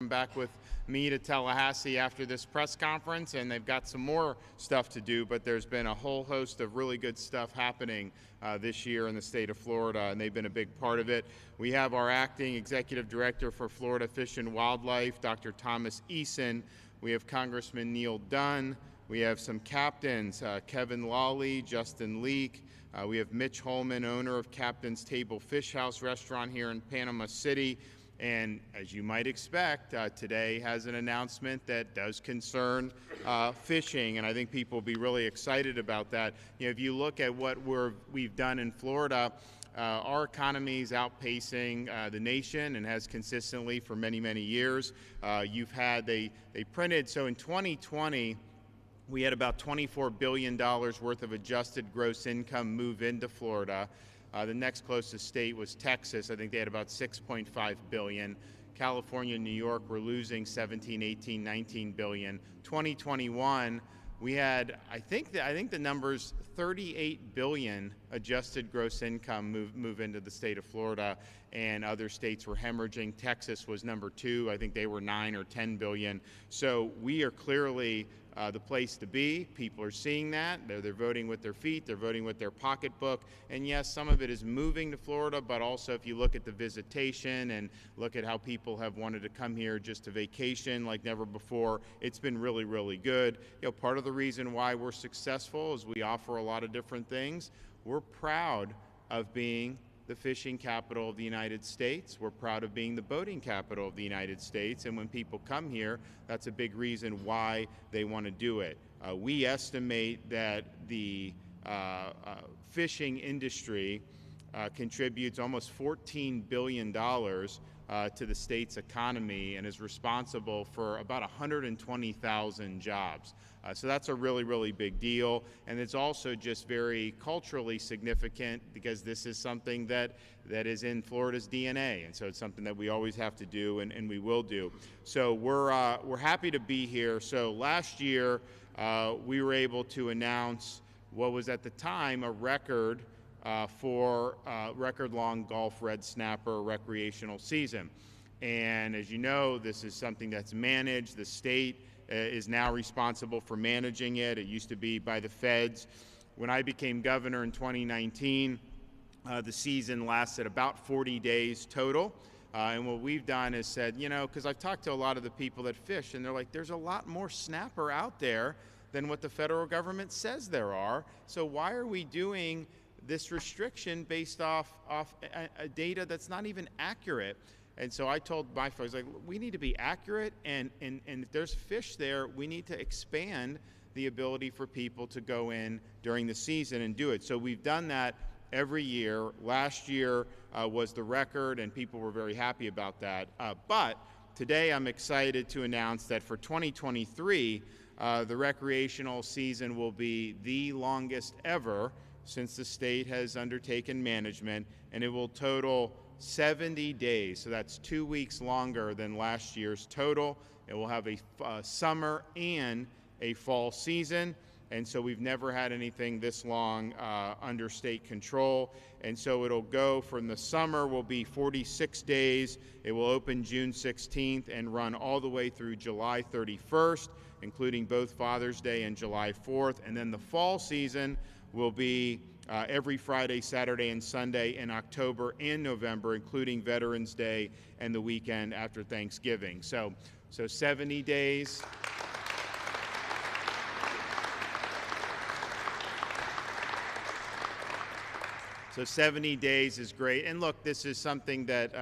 Back with me to Tallahassee after this press conference, and they've got some more stuff to do, but there's been a whole host of really good stuff happening this year in the state of Florida, and they've been a big part of it. We have our acting executive director for Florida Fish and Wildlife, Dr. Thomas Eason. We have Congressman Neal Dunn. We have some captains, Kevin Lawley, Justin Leak. We have Mitch Holman, owner of Captain's Table Fish House restaurant here in Panama City. And as you might expect, today has an announcement that does concern fishing, and I think people will be really excited about that. You know, if you look at what we've done in Florida, our economy is outpacing the nation and has consistently for many, many years. They printed, so in 2020, we had about $24 billion worth of adjusted gross income move into Florida. The next closest state was Texas. I think they had about $6.5 billion. California and New York were losing 17, 18, 19 billion. 2021, we had, I think the number's 38 billion adjusted gross income move into the state of Florida, and other states were hemorrhaging. Texas was number 2. I think they were 9 or 10 billion. So we are clearly the place to be. People are seeing that. They're voting with their feet. They're voting with their pocketbook. And yes, some of it is moving to Florida, but also if you look at the visitation and look at how people have wanted to come here just to vacation like never before, it's been really, really good. You know, part of the reason why we're successful is we offer a lot of different things. We're proud of being the fishing capital of the United States. We're proud of being the boating capital of the United States, and when people come here, that's a big reason why they want to do it. We estimate that the fishing industry contributes almost $14 billion to the state's economy and is responsible for about 120,000 jobs. So that's a really, really big deal. And it's also just very culturally significant because this is something that is in Florida's DNA. And so it's something that we always have to do and we will do. So we're happy to be here. So last year, we were able to announce what was at the time a record for record-long Gulf red snapper recreational season. And as you know, this is something that's managed. The state is now responsible for managing it. It used to be by the feds. When I became governor in 2019, the season lasted about 40 days total. And what we've done is said, you know, because I've talked to a lot of the people that fish, and they're like, there's a lot more snapper out there than what the federal government says there are. So why are we doing this restriction based off a data that's not even accurate? And so I told my folks, like, we need to be accurate, and if there's fish there, we need to expand the ability for people to go in during the season and do it. So we've done that every year. Last year was the record, and people were very happy about that. But today I'm excited to announce that for 2023, the recreational season will be the longest ever since the state has undertaken management, and it will total 70 days. So that's 2 weeks longer than last year's total. It will have a summer and a fall season. And so we've never had anything this long under state control. And so it'll go from the summer will be 46 days. It will open June 16th and run all the way through July 31st, including both Father's Day and July 4th. And then the fall season will be every Friday, Saturday, and Sunday in October and November, including Veterans Day and the weekend after Thanksgiving. So 70 days. So 70 days is great. And look, this is something that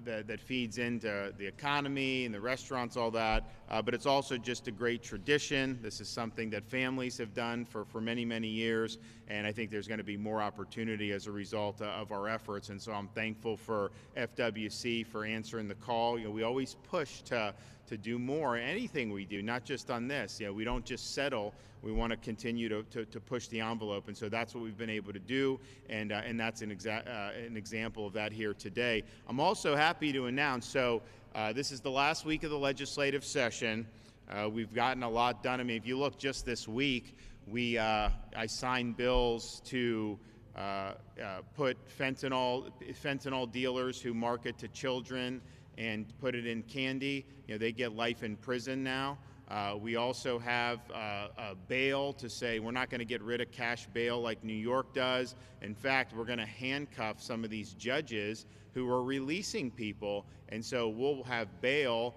that feeds into the economy and the restaurants, all that. But it's also just a great tradition. This is something that families have done for many, many years. And I think there's going to be more opportunity as a result of our efforts. And so I'm thankful for FWC for answering the call. You know, we always push to do more, anything we do, not just on this. You know, we don't just settle. We want to continue to push the envelope, and so that's what we've been able to do, and that's an example of that here today. I'm also happy to announce, so this is the last week of the legislative session. We've gotten a lot done. I mean, if you look just this week, I signed bills to put fentanyl dealers who market to children and put it in candy, they get life in prison now. We also have a bail to say we're not going to get rid of cash bail like New York does. In fact, we're going to handcuff some of these judges who are releasing people. And so we'll have bail,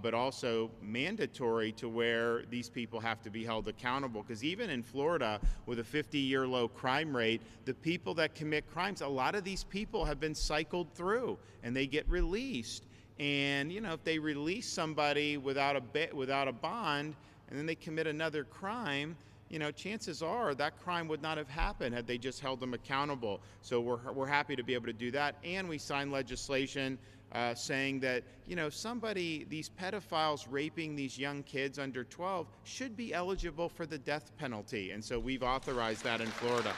but also mandatory to where these people have to be held accountable. Because even in Florida, with a 50-year low crime rate, the people that commit crimes, a lot of these people have been cycled through and they get released. And, if they release somebody without a bond and then they commit another crime, chances are that crime would not have happened had they just held them accountable. So we're happy to be able to do that. And we signed legislation saying that, these pedophiles raping these young kids under 12 should be eligible for the death penalty. And so we've authorized that in Florida.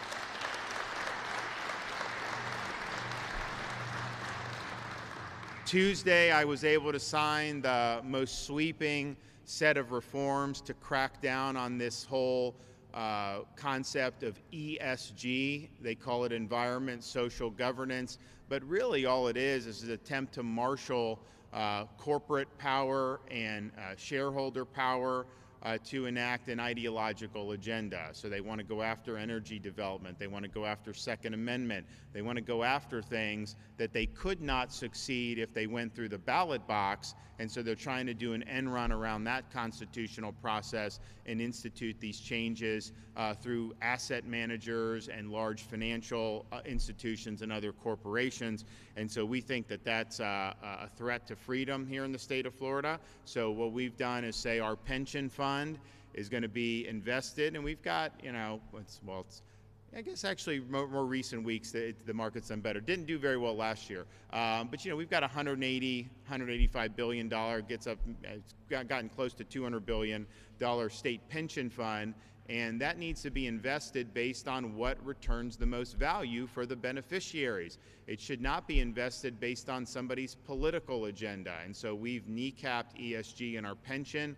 Tuesday, I was able to sign the most sweeping set of reforms to crack down on this whole concept of ESG. They call it environment, social governance, but really all it is an attempt to marshal corporate power and shareholder power to enact an ideological agenda. So they want to go after energy development. They want to go after Second Amendment. They want to go after things that they could not succeed if they went through the ballot box. And so they're trying to do an end run around that constitutional process and institute these changes through asset managers and large financial institutions and other corporations. And so we think that that's a threat to freedom here in the state of Florida. So what we've done is say our pension fund is going to be invested, and we've got, I guess actually more recent weeks the market's done better. Didn't do very well last year, but we've got $185 billion, it's gotten close to $200 billion state pension fund, and that needs to be invested based on what returns the most value for the beneficiaries. It should not be invested based on somebody's political agenda, and so we've kneecapped ESG in our pension.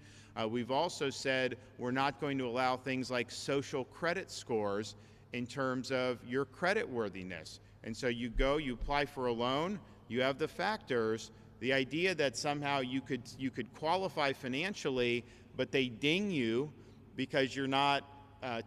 We've also said we're not going to allow things like social credit scores in terms of your credit worthiness. And so you apply for a loan, you have the factors. The idea that somehow you could qualify financially, but they ding you because you're not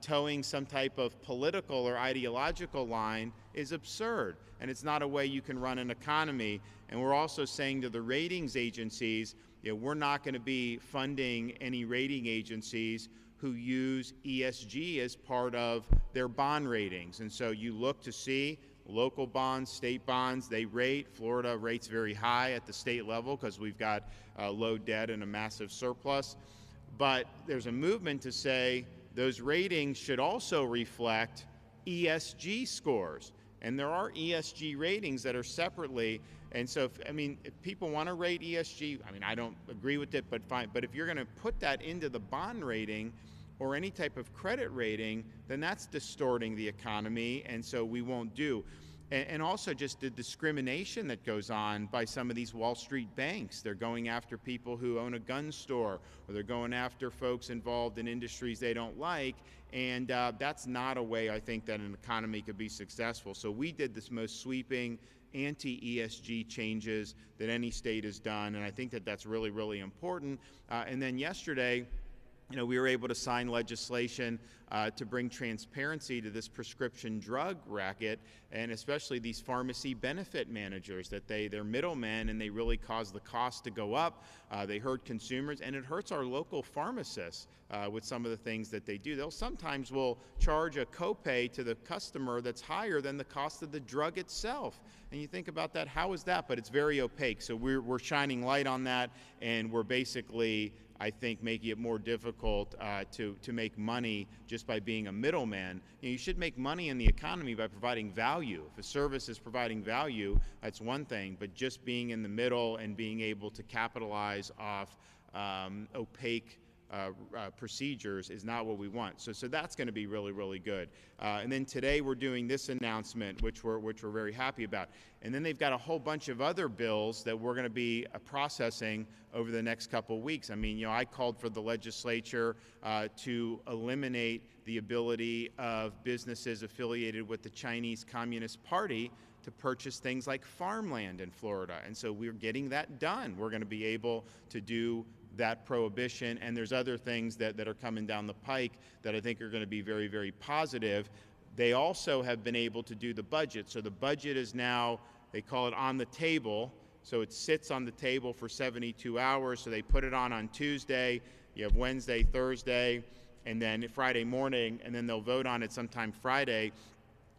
towing some type of political or ideological line is absurd. And it's not a way you can run an economy. And we're also saying to the ratings agencies, we're not going to be funding any rating agencies who use ESG as part of their bond ratings. And so you look to see local bonds, state bonds, they rate. Florida rates very high at the state level because we've got low debt and a massive surplus. But there's a movement to say those ratings should also reflect ESG scores. And there are ESG ratings that are separately. And so, if people want to rate ESG, I don't agree with it, but fine. But if you're going to put that into the bond rating or any type of credit rating, then that's distorting the economy, and so we won't do. And also just the discrimination that goes on by some of these Wall Street banks. They're going after people who own a gun store, or they're going after folks involved in industries they don't like, and that's not a way I think that an economy could be successful. So we did this most sweeping anti-ESG changes that any state has done, and I think that that's really, really important. And then yesterday, we were able to sign legislation to bring transparency to this prescription drug racket, and especially these pharmacy benefit managers, that they're middlemen and they really cause the cost to go up. They hurt consumers, and it hurts our local pharmacists with some of the things that they do. They'll sometimes will charge a copay to the customer that's higher than the cost of the drug itself. And you think about that, how is that? But it's very opaque. So we're shining light on that, and we're basically, I think, making it more difficult to make money just by being a middleman. You should make money in the economy by providing value. If a service is providing value, that's one thing, but just being in the middle and being able to capitalize off opaque procedures is not what we want. So that's going to be really, really good. And then today we're doing this announcement, which we're very happy about. And then they've got a whole bunch of other bills that we're going to be processing over the next couple of weeks. I called for the legislature to eliminate the ability of businesses affiliated with the Chinese Communist Party to purchase things like farmland in Florida. And so we're getting that done. We're going to be able to do that prohibition, and there's other things that are coming down the pike that I think are going to be very, very positive. They also have been able to do the budget. So the budget is now, they call it on the table. So it sits on the table for 72 hours. So they put it on Tuesday. You have Wednesday, Thursday, and then Friday morning, and then they'll vote on it sometime Friday,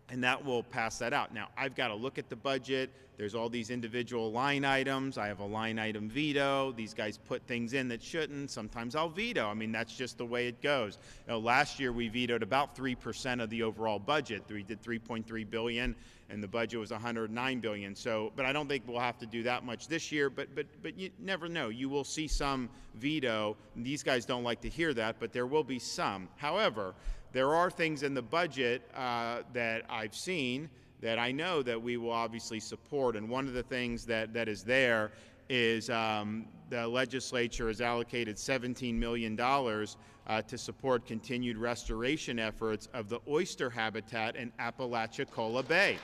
and that will pass that out. Now, I've got to look at the budget. There's all these individual line items. I have a line item veto. These guys put things in that shouldn't. Sometimes I'll veto. I mean, that's just the way it goes. You know, last year we vetoed about 3% of the overall budget. We did $3.3 billion, and the budget was $109 billion. So, but I don't think we'll have to do that much this year. But you never know. You will see some veto. These guys don't like to hear that, but there will be some. However, there are things in the budget that I've seen that I know that we will obviously support. And one of the things that is there is the legislature has allocated $17 million to support continued restoration efforts of the oyster habitat in Apalachicola Bay.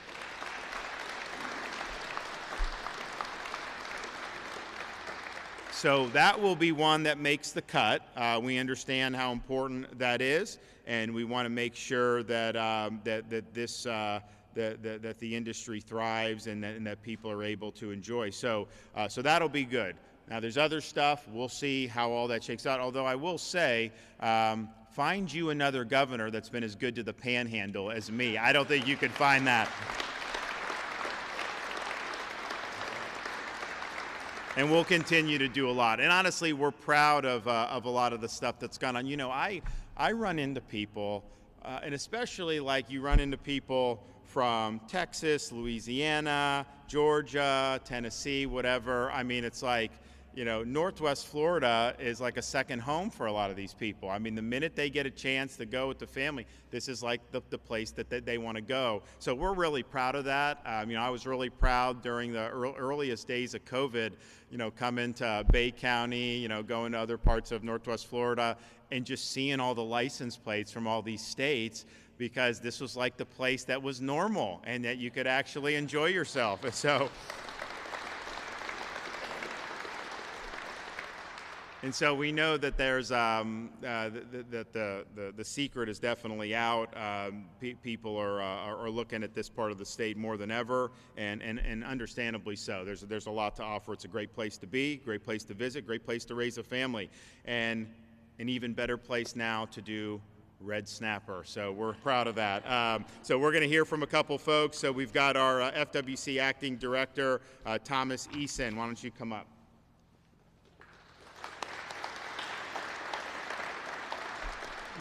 So that will be one that makes the cut. We understand how important that is, and we want to make sure that that the industry thrives and that people are able to enjoy. So that'll be good. Now there's other stuff. We'll see how all that shakes out. Although I will say, find you another governor that's been as good to the Panhandle as me. I don't think you could find that. And we'll continue to do a lot. And honestly, we're proud of a lot of the stuff that's gone on. You know, I run into people, and especially like you run into people from Texas, Louisiana, Georgia, Tennessee, whatever. I mean, it's like, you know, Northwest Florida is like a second home for a lot of these people. I mean, the minute they get a chance to go with the family, this is like the place that they want to go. So we're really proud of that. You know, I was really proud during the earliest days of COVID, you know, coming to Bay County, you know, going to other parts of Northwest Florida and just seeing all the license plates from all these states, because this was like the place that was normal and that you could actually enjoy yourself. And so we know that there's the secret is definitely out. People are looking at this part of the state more than ever, and understandably so. There's a lot to offer. It's a great place to be, great place to visit, great place to raise a family, and an even better place now to do red snapper. So we're proud of that. So we're going to hear from a couple folks. So we've got our FWC Acting Director, Thomas Eason. Why don't you come up?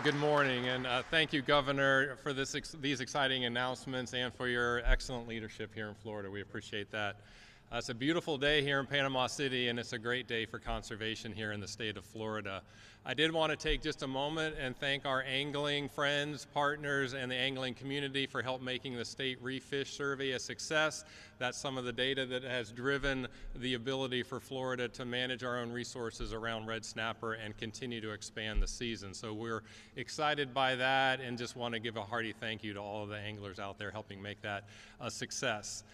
Good morning, and thank you, Governor, for these exciting announcements and for your excellent leadership here in Florida. We appreciate that. It's a beautiful day here in Panama City, and it's a great day for conservation here in the state of Florida. I did want to take just a moment and thank our angling friends, partners, and the angling community for help making the state Reef Fish Survey a success. That's some of the data that has driven the ability for Florida to manage our own resources around red snapper and continue to expand the season. So we're excited by that and just want to give a hearty thank you to all of the anglers out there helping make that a success.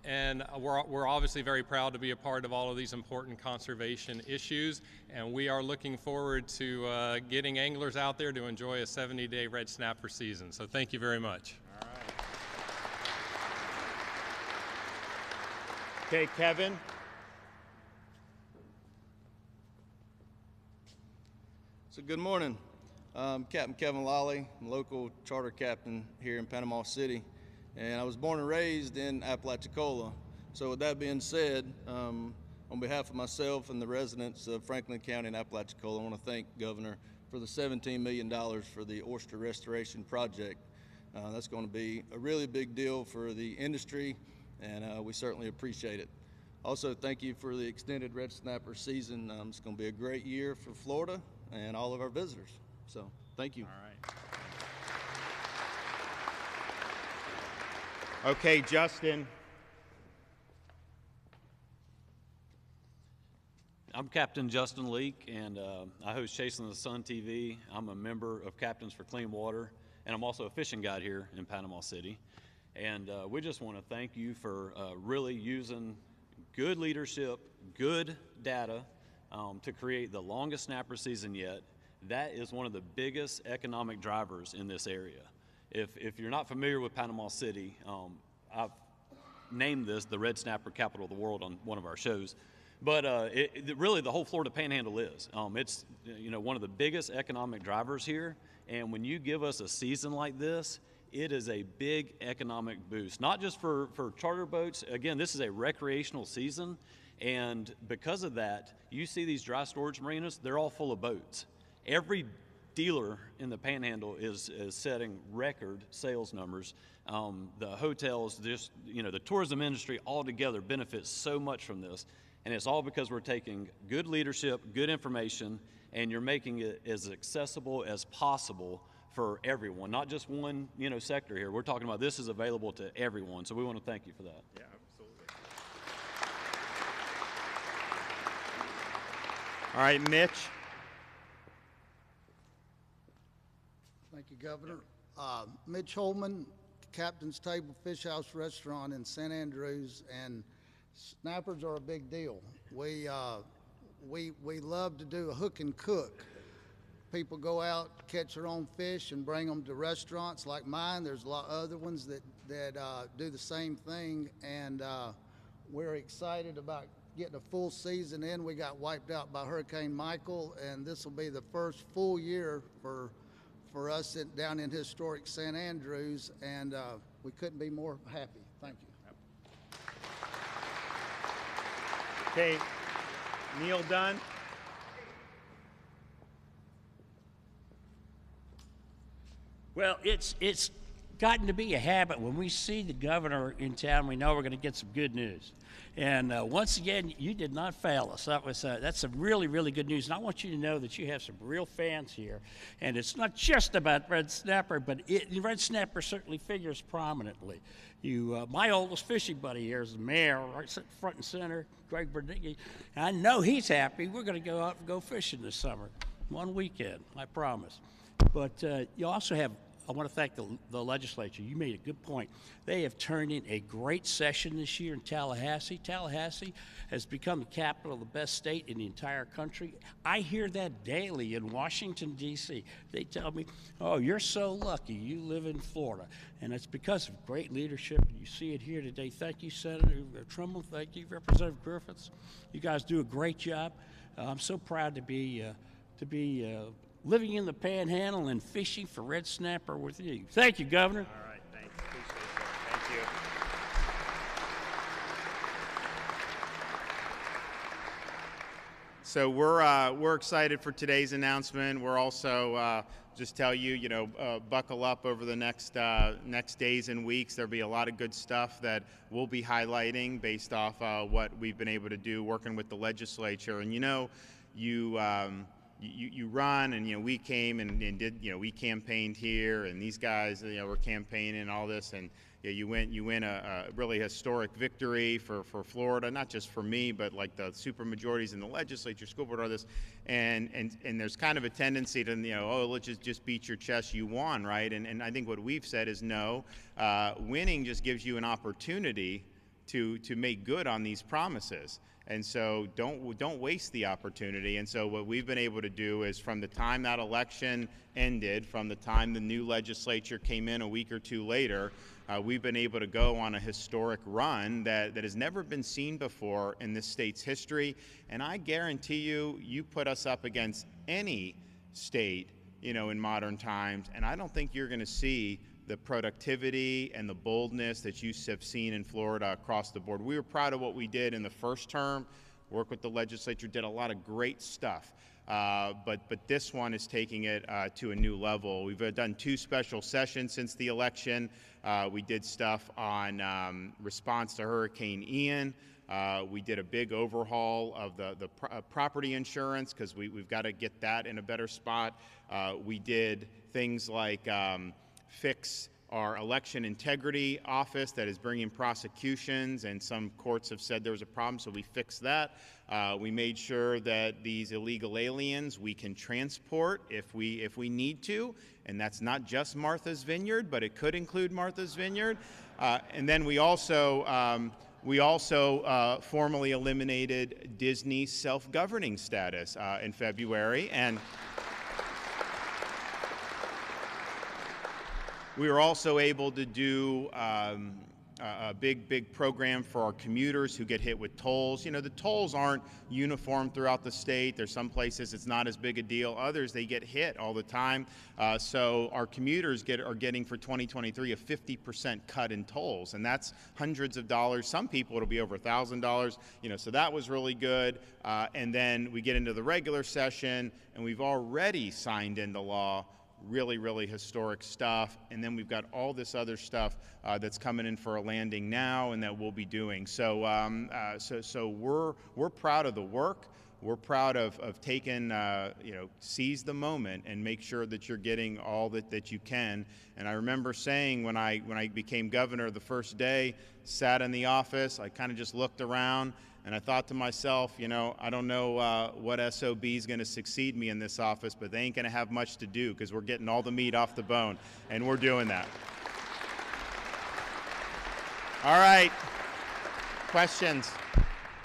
And we're obviously very proud to be a part of all of these important conservation issues, and we are looking forward to getting anglers out there to enjoy a 70-day red snapper season. So thank you very much. All right. Okay, Kevin. So good morning. I'm Captain Kevin Lawley. I'm a local charter captain here in Panama City. And I was born and raised in Apalachicola. So with that being said, on behalf of myself and the residents of Franklin County and Apalachicola, I want to thank Governor for the $17 million for the oyster restoration project. That's going to be a really big deal for the industry, and we certainly appreciate it. Also, thank you for the extended red snapper season. It's going to be a great year for Florida and all of our visitors. So thank you. All right. Okay, Justin. I'm Captain Justin Leake, and I host Chasing the Sun TV. I'm a member of Captains for Clean Water, and I'm also a fishing guide here in Panama City. And we just want to thank you for really using good leadership, good data to create the longest snapper season yet. That is one of the biggest economic drivers in this area. If you're not familiar with Panama City, I've named this the red snapper capital of the world on one of our shows. But really the whole Florida Panhandle is. It's one of the biggest economic drivers here. And when you give us a season like this, it is a big economic boost, not just for charter boats. Again, this is a recreational season. And because of that, you see these dry storage marinas, they're all full of boats. Every dealer in the Panhandle is setting record sales numbers. The hotels, just, the tourism industry altogether benefits so much from this. And it's all because we're taking good leadership, good information, and you're making it as accessible as possible for everyone, not just one, sector here. We're talking about this is available to everyone, so we want to thank you for that. Yeah, absolutely. All right, Mitch. Thank you, Governor. Mitch Holman, Captain's Table Fish House Restaurant in St. Andrews, and snappers are a big deal. We love to do a hook and cook. People go out, catch their own fish, and bring them to restaurants like mine. There's a lot of other ones that do the same thing, and we're excited about getting a full season in. We got wiped out by Hurricane Michael, and this will be the first full year for us down in historic St. Andrews, and we couldn't be more happy. Thank you. Okay, Neal Dunn. Well, it's gotten to be a habit. When we see the governor in town, we know we're going to get some good news. And once again, you did not fail us. That's some really, really good news. And I want you to know that you have some real fans here. And it's not just about red snapper, but red snapper certainly figures prominently. My oldest fishing buddy here is the mayor, right front and center, Greg Bernicki. I know he's happy. We're going to go out and go fishing this summer, one weekend, I promise. But you also have, I want to thank the legislature. You made a good point. They have turned in a great session this year in Tallahassee. Tallahassee has become the capital of the best state in the entire country. I hear that daily in Washington, D.C. They tell me, oh, you're so lucky you live in Florida. And it's because of great leadership. You see it here today. Thank you, Senator Trumbull. Thank you, Representative Griffiths. You guys do a great job. I'm so proud to be living in the Panhandle and fishing for red snapper with you. Thank you, Governor. All right, thanks. Appreciate that. Thank you. So we're excited for today's announcement. We're also just tell you, buckle up over the next days and weeks. There'll be a lot of good stuff that we'll be highlighting based off what we've been able to do working with the legislature. And you run, and we came and did, we campaigned here, and these guys were campaigning and all this, and you win a really historic victory for Florida, not just for me, but like the super majorities in the legislature, school board, all this, and there's kind of a tendency to let's just beat your chest, you won, right? And I think what we've said is no, winning just gives you an opportunity to make good on these promises. And so don't waste the opportunity. And so what we've been able to do is, from the time that election ended, from the time the new legislature came in a week or two later, we've been able to go on a historic run that has never been seen before in this state's history. And I guarantee you put us up against any state, in modern times, and I don't think you're going to see the productivity and the boldness that you have seen in Florida across the board. We were proud of what we did in the first term, worked with the legislature, did a lot of great stuff. But this one is taking it to a new level. We've done 2 special sessions since the election. We did stuff on response to Hurricane Ian. We did a big overhaul of the property insurance, because we've got to get that in a better spot. We did things like fix our election integrity office that is bringing prosecutions, and some courts have said there was a problem, so we fixed that. We made sure that these illegal aliens we can transport if we need to, and that's not just Martha's Vineyard, but it could include Martha's Vineyard. And then we also formally eliminated Disney's self-governing status in February, and we were also able to do a big program for our commuters who get hit with tolls. You know, the tolls aren't uniform throughout the state. There's some places it's not as big a deal. Others, they get hit all the time. So our commuters are getting for 2023 a 50% cut in tolls, and that's hundreds of dollars. Some people it'll be over $1,000. You know, so that was really good. And then we get into the regular session, and we've already signed into law really historic stuff, and then we've got all this other stuff that's coming in for a landing now, and that we'll be doing. So we're proud of the work. We're proud of taking, seize the moment and make sure that you're getting all that you can. And I remember saying when I became governor the first day, sat in the office, I kind of just looked around, and I thought to myself, you know, I don't know what SOB is going to succeed me in this office, but they ain't going to have much to do because we're getting all the meat off the bone, and we're doing that. All right. Questions?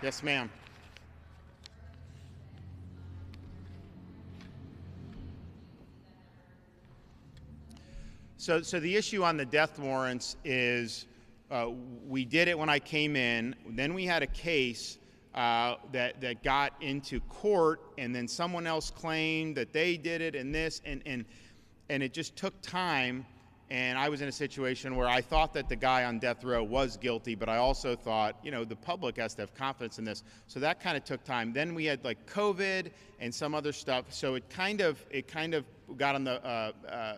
Yes, ma'am. So the issue on the death warrants is we did it when I came in. Then we had a case that got into court, and then someone else claimed that they did it and this, and it just took time. And I was in a situation where I thought that the guy on death row was guilty, but I also thought, you know, the public has to have confidence in this. So that kind of took time. Then we had like COVID and some other stuff. So it kind of got on the,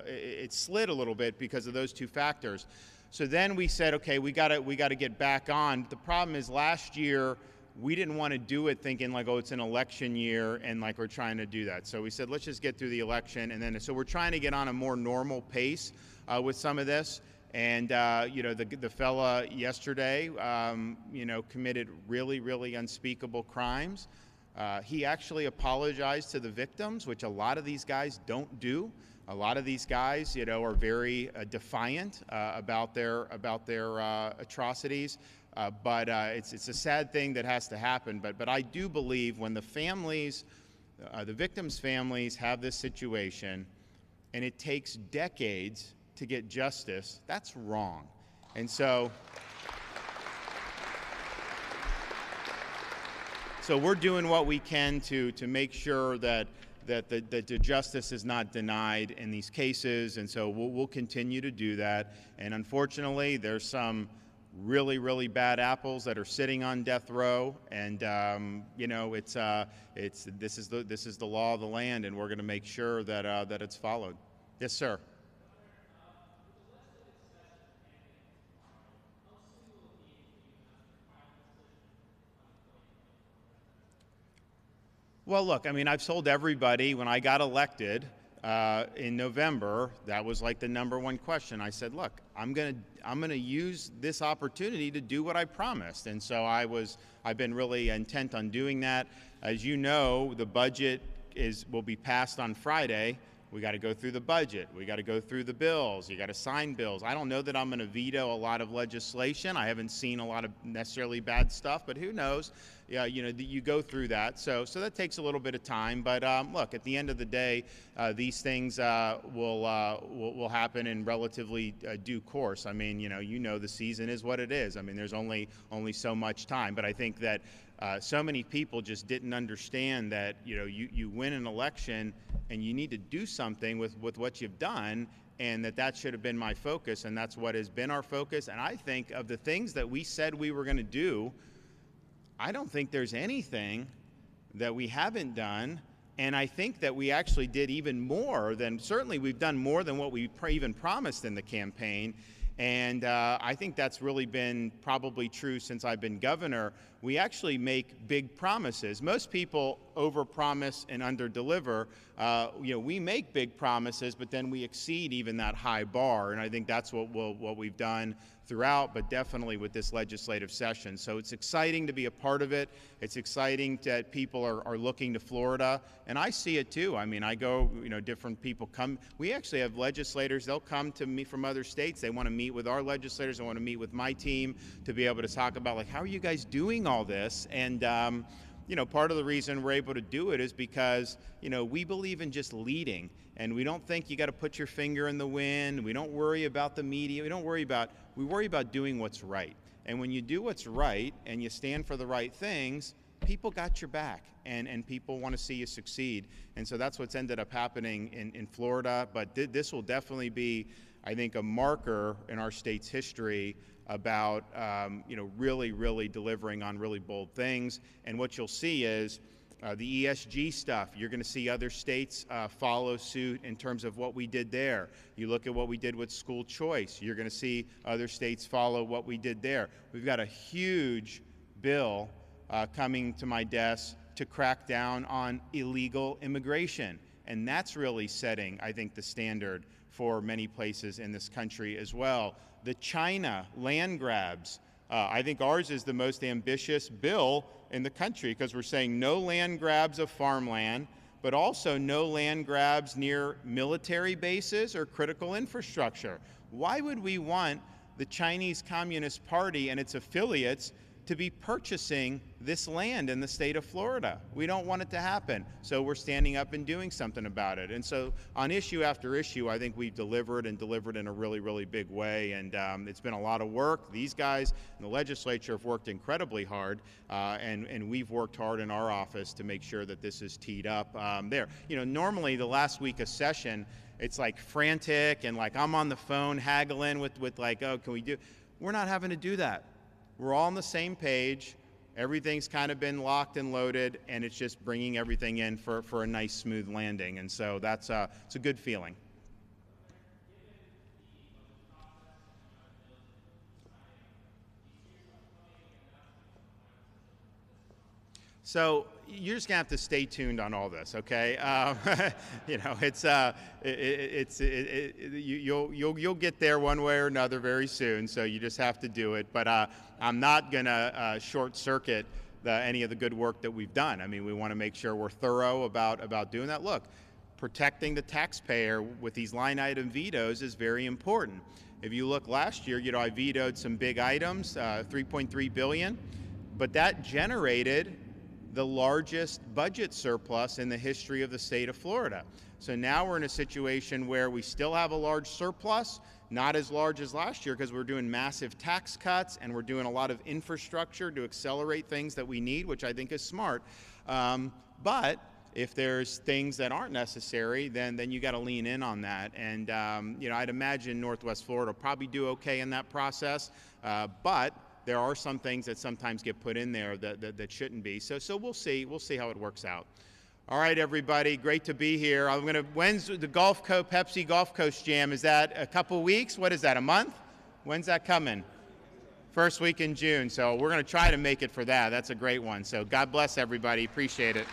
it slid a little bit because of those two factors. So then we said, okay, we got to get back on. The problem is last year, we didn't want to do it thinking like, oh, it's an election year and like we're trying to do that. So we said, let's just get through the election. And then, so we're trying to get on a more normal pace with some of this. And, the fella yesterday, committed really unspeakable crimes. He actually apologized to the victims, which a lot of these guys don't do. A lot of these guys, are very defiant about their atrocities. But it's a sad thing that has to happen. But I do believe when the families, the victims' families have this situation, and it takes decades to get justice, that's wrong. And so we're doing what we can to make sure that the justice is not denied in these cases, and so we'll continue to do that. And unfortunately, there's some really bad apples that are sitting on death row, and this is the law of the land, and we're going to make sure that it's followed. Yes, sir. Well, look, I mean, I've told everybody when I got elected in November, that was like the #1 question. I said, look, I'm gonna use this opportunity to do what I promised, and so I've been really intent on doing that. As you know, the budget will be passed on Friday. We got to go through the budget. We got to go through the bills. You got to sign bills. I don't know that I'm going to veto a lot of legislation. I haven't seen a lot of necessarily bad stuff, but who knows? Yeah, you go through that. So that takes a little bit of time. But look, at the end of the day, these things will happen in relatively due course. I mean, the season is what it is. I mean, there's only so much time. But I think that so many people just didn't understand that you win an election and you need to do something with what you've done, and that should have been my focus, and that's what has been our focus. And I think of the things that we said we were going to do, I don't think there's anything that we haven't done, and I think that we actually did even more than, certainly we've done more than what we even promised in the campaign. And I think that's really been probably true since I've been governor. We actually make big promises. Most people overpromise and underdeliver. We make big promises, but then we exceed even that high bar. And I think that's what we've done throughout, but definitely with this legislative session. So it's exciting to be a part of it. It's exciting that people are looking to Florida, and I see it too. I mean, I go, different people come. We actually have legislators, they'll come to me from other states. They want to meet with our legislators. They want to meet with my team to be able to talk about, like, how are you guys doing all this? And, part of the reason we're able to do it is because, we believe in just leading, and we don't think you got to put your finger in the wind. We don't worry about the media. We worry about doing what's right. And when you do what's right and you stand for the right things, people got your back, and people want to see you succeed. And so that's what's ended up happening in Florida. But this will definitely be, I think, a marker in our state's history about, really, really delivering on really bold things. And what you'll see is the ESG stuff. You're going to see other states follow suit in terms of what we did there. You look at what we did with school choice. You're going to see other states follow what we did there. We've got a huge bill coming to my desk to crack down on illegal immigration. And that's really setting, I think, the standard for many places in this country as well. The China land grabs. I think ours is the most ambitious bill in the country because we're saying no land grabs of farmland, but also no land grabs near military bases or critical infrastructure. Why would we want the Chinese Communist Party and its affiliates to be purchasing this land in the state of Florida? We don't want it to happen. So we're standing up and doing something about it. And so on issue after issue, I think we've delivered in a really, really big way. And it's been a lot of work. These guys in the legislature have worked incredibly hard. And we've worked hard in our office to make sure that this is teed up there. Normally the last week of session, it's like frantic and like I'm on the phone haggling with like, oh, can we do? We're not having to do that. We're all on the same page. Everything's kind of been locked and loaded, and it's just bringing everything in for a nice, smooth landing. And so it's a good feeling. So you're just gonna have to stay tuned on all this, okay? You'll get there one way or another very soon. So you just have to do it. But I'm not gonna short circuit any of the good work that we've done. I mean, we want to make sure we're thorough about doing that. Look, protecting the taxpayer with these line item vetoes is very important. If you look last year, I vetoed some big items, $3.3 billion, but that generated the largest budget surplus in the history of the state of Florida. So now we're in a situation where we still have a large surplus, not as large as last year because we're doing massive tax cuts and we're doing a lot of infrastructure to accelerate things that we need, which I think is smart. But if there's things that aren't necessary, then you got to lean in on that. And I'd imagine Northwest Florida will probably do okay in that process, but there are some things that sometimes get put in there that shouldn't be. So we'll see how it works out. All right, everybody, great to be here. When's the Pepsi Gulf Coast Jam? Is that a couple weeks? What is that, a month? When's that coming? First week in June. So we're going to try to make it for that. That's a great one. So God bless everybody. Appreciate it.